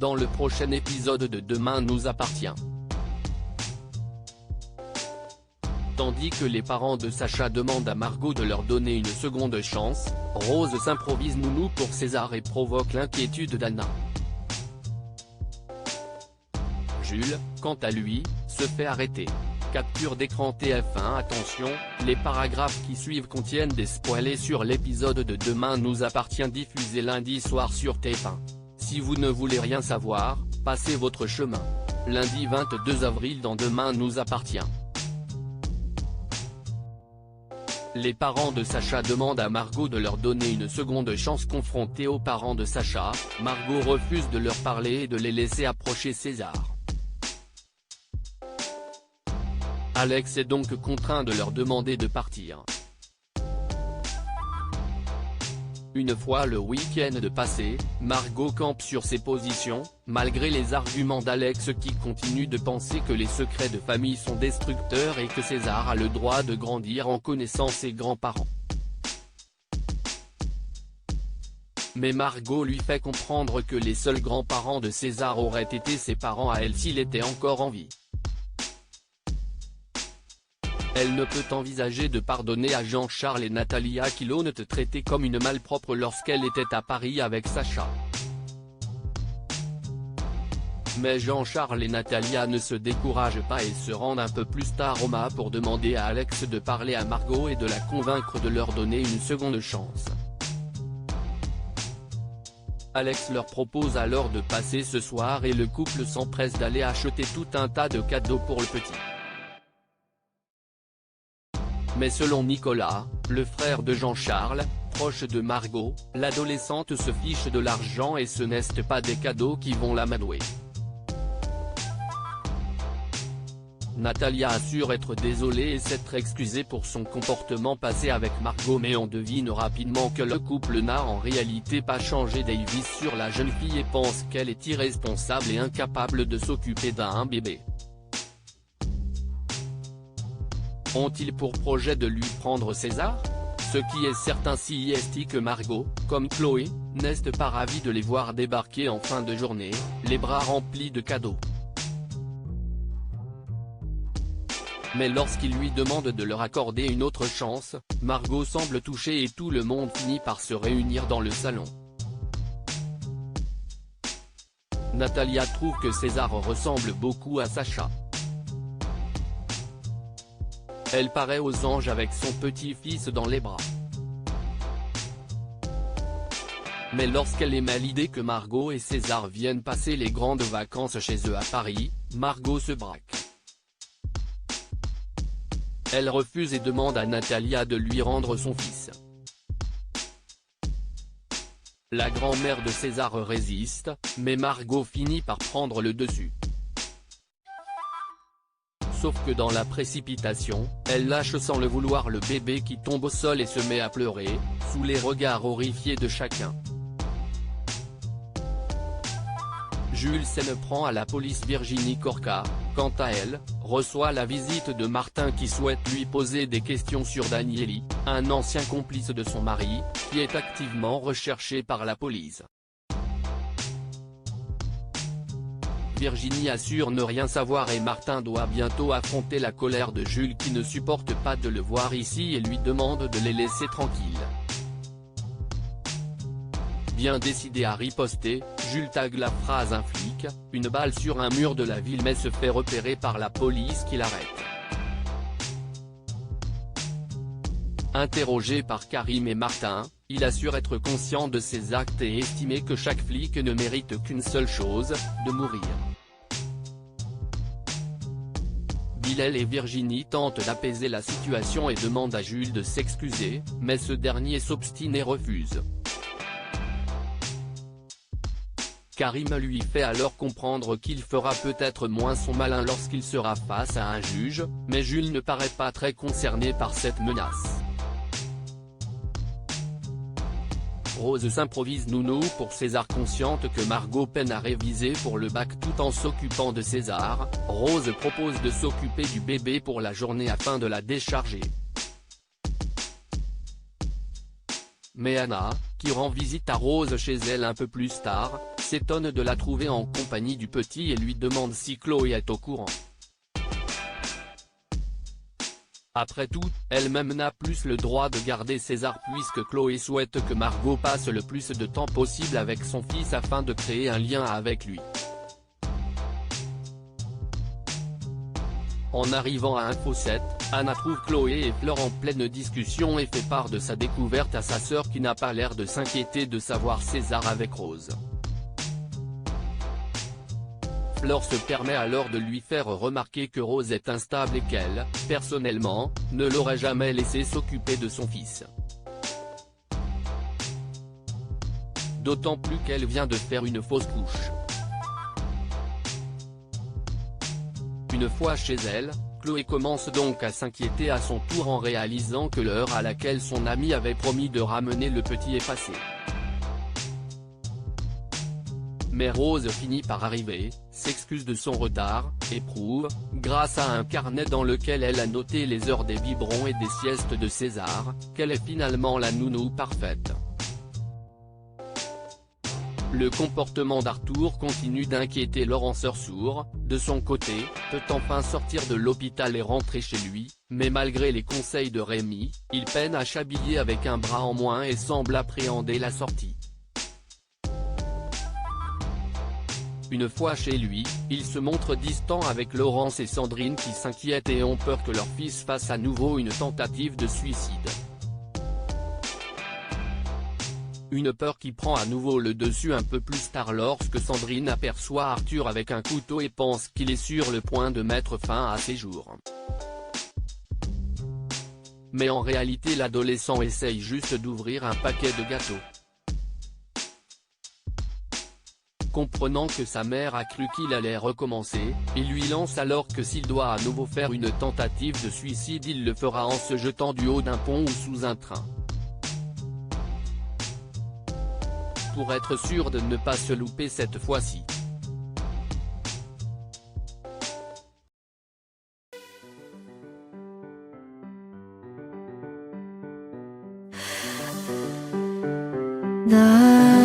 dans le prochain épisode de Demain nous appartient. Tandis que les parents de Sacha demandent à Margot de leur donner une seconde chance, Rose s'improvise nounou pour César et provoque l'inquiétude d'Anna. Jules, quant à lui, se fait arrêter. Capture d'écran TF1. Attention, les paragraphes qui suivent contiennent des spoilers sur l'épisode de Demain nous appartient diffusé lundi soir sur TF1. Si vous ne voulez rien savoir, passez votre chemin. Lundi 22 avril dans Demain nous appartient. Les parents de Sacha demandent à Margot de leur donner une seconde chance. Confrontée aux parents de Sacha, Margot refuse de leur parler et de les laisser approcher César. Alex est donc contraint de leur demander de partir. Une fois le week-end passé, Margot campe sur ses positions, malgré les arguments d'Alex qui continue de penser que les secrets de famille sont destructeurs et que César a le droit de grandir en connaissant ses grands-parents. Mais Margot lui fait comprendre que les seuls grands-parents de César auraient été ses parents à elle s'il était encore en vie. Elle ne peut envisager de pardonner à Jean-Charles et Natalia qui l'ont traitée comme une malpropre lorsqu'elle était à Paris avec Sacha. Mais Jean-Charles et Natalia ne se découragent pas et se rendent un peu plus tard au MA pour demander à Alex de parler à Margot et de la convaincre de leur donner une seconde chance. Alex leur propose alors de passer ce soir et le couple s'empresse d'aller acheter tout un tas de cadeaux pour le petit. Mais selon Nicolas, le frère de Jean-Charles, proche de Margot, l'adolescente se fiche de l'argent et ce n'est pas des cadeaux qui vont l'amadouer. Natalia assure être désolée et s'être excusée pour son comportement passé avec Margot, mais on devine rapidement que le couple n'a en réalité pas changé. Davis sur la jeune fille et pense qu'elle est irresponsable et incapable de s'occuper d'un bébé. Ont-ils pour projet de lui prendre César? Ce qui est certain c'est que Margot, comme Chloé, n'est pas ravie de les voir débarquer en fin de journée, les bras remplis de cadeaux. Mais lorsqu'il lui demande de leur accorder une autre chance, Margot semble touchée et tout le monde finit par se réunir dans le salon. Natalia trouve que César ressemble beaucoup à Sacha. Elle paraît aux anges avec son petit-fils dans les bras. Mais lorsqu'elle émet l'idée que Margot et César viennent passer les grandes vacances chez eux à Paris, Margot se braque. Elle refuse et demande à Natalia de lui rendre son fils. La grand-mère de César résiste, mais Margot finit par prendre le dessus. Sauf que dans la précipitation, elle lâche sans le vouloir le bébé qui tombe au sol et se met à pleurer, sous les regards horrifiés de chacun. Jules s'en prend à la police. Virginie Corca, quant à elle, reçoit la visite de Martin qui souhaite lui poser des questions sur Danieli, un ancien complice de son mari, qui est activement recherché par la police. Virginie assure ne rien savoir et Martin doit bientôt affronter la colère de Jules qui ne supporte pas de le voir ici et lui demande de les laisser tranquilles. Bien décidé à riposter, Jules tague la phrase un flic, une balle sur un mur de la ville mais se fait repérer par la police qui l'arrête. Interrogé par Karim et Martin, il assure être conscient de ses actes et estimer que chaque flic ne mérite qu'une seule chose, de mourir. Bilal et Virginie tentent d'apaiser la situation et demandent à Jules de s'excuser, mais ce dernier s'obstine et refuse. Karim lui fait alors comprendre qu'il fera peut-être moins son malin lorsqu'il sera face à un juge, mais Jules ne paraît pas très concerné par cette menace. Rose s'improvise nounou pour César. Consciente que Margot peine à réviser pour le bac tout en s'occupant de César, Rose propose de s'occuper du bébé pour la journée afin de la décharger. Mais Anna, qui rend visite à Rose chez elle un peu plus tard, s'étonne de la trouver en compagnie du petit et lui demande si Chloé est au courant. Après tout, elle-même n'a plus le droit de garder César puisque Chloé souhaite que Margot passe le plus de temps possible avec son fils afin de créer un lien avec lui. En arrivant à Info 7, Anna trouve Chloé et Fleur en pleine discussion et fait part de sa découverte à sa sœur qui n'a pas l'air de s'inquiéter de savoir César avec Rose. Fleur se permet alors de lui faire remarquer que Rose est instable et qu'elle, personnellement, ne l'aurait jamais laissé s'occuper de son fils. D'autant plus qu'elle vient de faire une fausse couche. Une fois chez elle, Chloé commence donc à s'inquiéter à son tour en réalisant que l'heure à laquelle son amie avait promis de ramener le petit est passée. Mais Rose finit par arriver, s'excuse de son retard, et prouve, grâce à un carnet dans lequel elle a noté les heures des biberons et des siestes de César, qu'elle est finalement la nounou parfaite. Le comportement d'Arthur continue d'inquiéter Laurent Sourd, de son côté, peut enfin sortir de l'hôpital et rentrer chez lui, mais malgré les conseils de Rémi, il peine à s'habiller avec un bras en moins et semble appréhender la sortie. Une fois chez lui, il se montre distant avec Laurence et Sandrine qui s'inquiètent et ont peur que leur fils fasse à nouveau une tentative de suicide. Une peur qui prend à nouveau le dessus un peu plus tard lorsque Sandrine aperçoit Arthur avec un couteau et pense qu'il est sur le point de mettre fin à ses jours. Mais en réalité l'adolescent essaye juste d'ouvrir un paquet de gâteaux. Comprenant que sa mère a cru qu'il allait recommencer, il lui lance alors que s'il doit à nouveau faire une tentative de suicide il le fera en se jetant du haut d'un pont ou sous un train. Pour être sûr de ne pas se louper cette fois-ci. 나